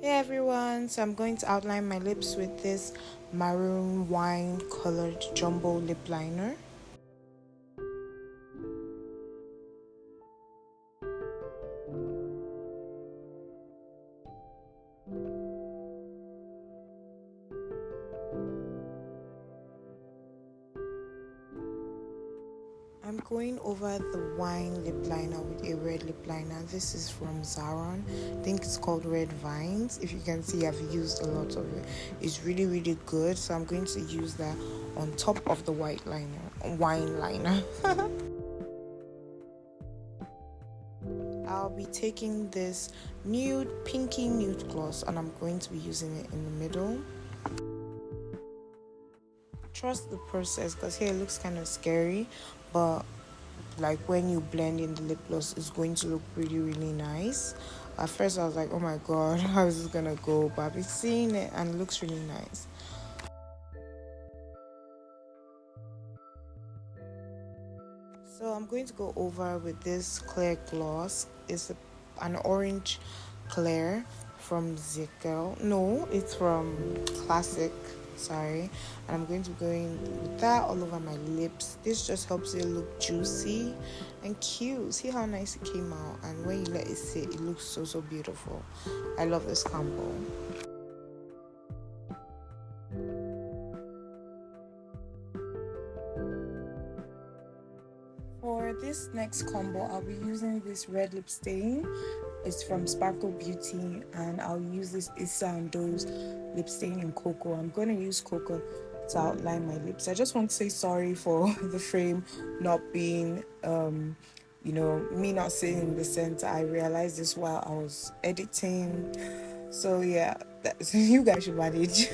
Hey everyone, so I'm going to outline my lips with this maroon wine colored jumbo lip liner. I'm going over the wine lip liner with a red lip liner. This is from Zaron. I think it's called Red Vines. If you can see, I've used a lot of it. It's really good. So I'm going to use that on top of the wine liner. I'll be taking this pinky nude gloss and I'm going to be using it in the middle. Trust the process because here it looks kind of scary, but like when you blend in the lip gloss, it's going to look really nice. At first I was like, oh my god, how is this gonna go? But I've been seeing it and it looks really nice. So I'm going to go over with this clear gloss. It's an orange clear from Zickel. No, it's from Classic. Sorry. And I'm going to be going with that all over my lips. This just helps it look juicy and cute. See how nice it came out. And when you let it sit, it looks so beautiful. I love this combo. For this next combo, I'll be using this red lip stain. It's from Sparkle Beauty, and I'll use this Issa and Do's lip stain in Cocoa. I'm going to use Cocoa to outline my lips. I just want to say sorry for the frame not being, me not sitting in the center. I realized this while I was editing. So yeah, you guys should manage.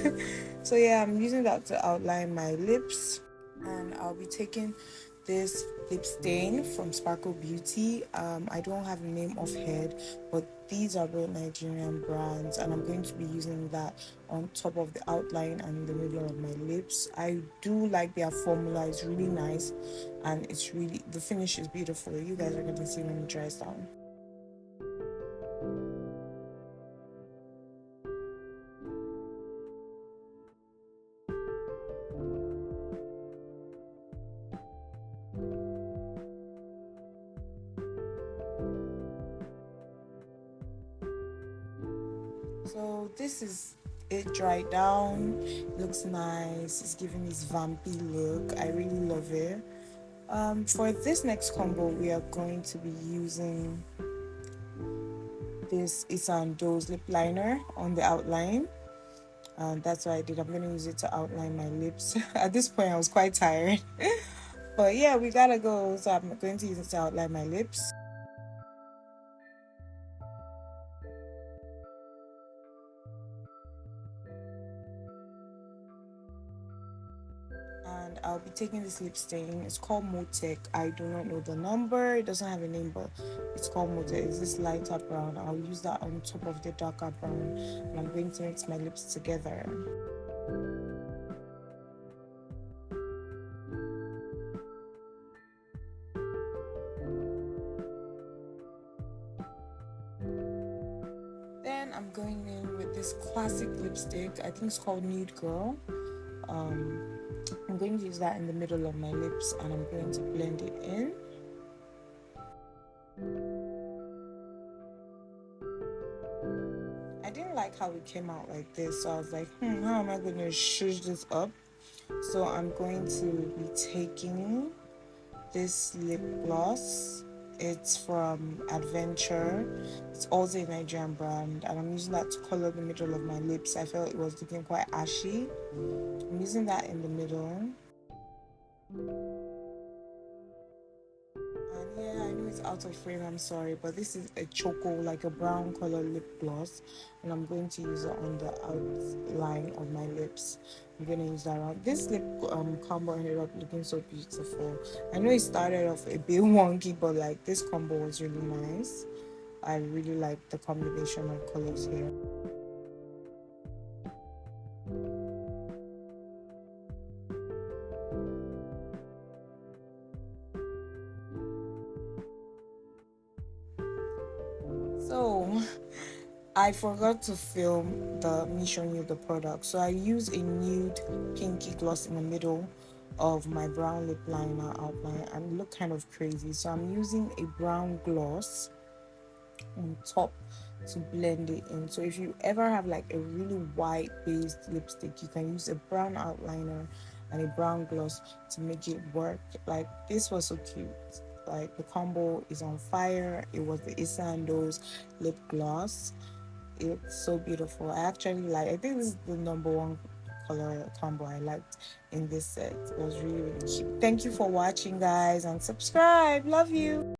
So yeah, I'm using that to outline my lips, and I'll be taking this lip stain from Sparkle Beauty. I don't have the name offhand, but these are both Nigerian brands, and I'm going to be using that on top of the outline and the middle of my lips. I do like their formula. It's really nice, and the finish is beautiful. You guys are going to see when it dries down. So this is it dried down. It looks nice. It's giving this vampy look. I really love it. For this next combo, we are going to be using this Isando's lip liner on the outline. And that's what I did. I'm going to use it to outline my lips. At this point, I was quite tired. But yeah, we gotta go. So I'm going to use it to outline my lips. And I'll be taking this lip stain. It's called Motek. I do not know the number. It doesn't have a name, but it's called Motek. It's this lighter brown. I'll use that on top of the darker brown, and I'm going to mix my lips together. Then I'm going in with this classic lipstick. I think it's called Nude Girl. I'm going to use that in the middle of my lips, and I'm going to blend it in. I didn't like how it came out like this, so I was like, how am I going to shush this up? So I'm going to be taking this lip gloss. It's from Adventure. It's also a Nigerian brand, and I'm using that to color the middle of my lips. I felt it was looking quite ashy. I'm using that in the middle. And yeah, I know it's out of frame, I'm sorry, but this is a choco, like a brown color lip gloss, and I'm going to use it on the outline of my lips. I'm going to use that around. This lip combo ended up looking so beautiful. I know it started off a bit wonky, but like this combo was really nice. I really like the combination of colors here. So I forgot to film me showing you the product. So I use a nude pinky gloss in the middle of my brown lip liner outline and look kind of crazy. So I'm using a brown gloss on top to blend it in. So if you ever have like a really white based lipstick, you can use a brown outliner and a brown gloss to make it work. Like this was so cute. Like the combo is on fire. It was the Isando's lip gloss. It's so beautiful. I think this is the number one color combo I liked in this set. It was really, really cute. Thank you for watching, guys, and subscribe. Love you.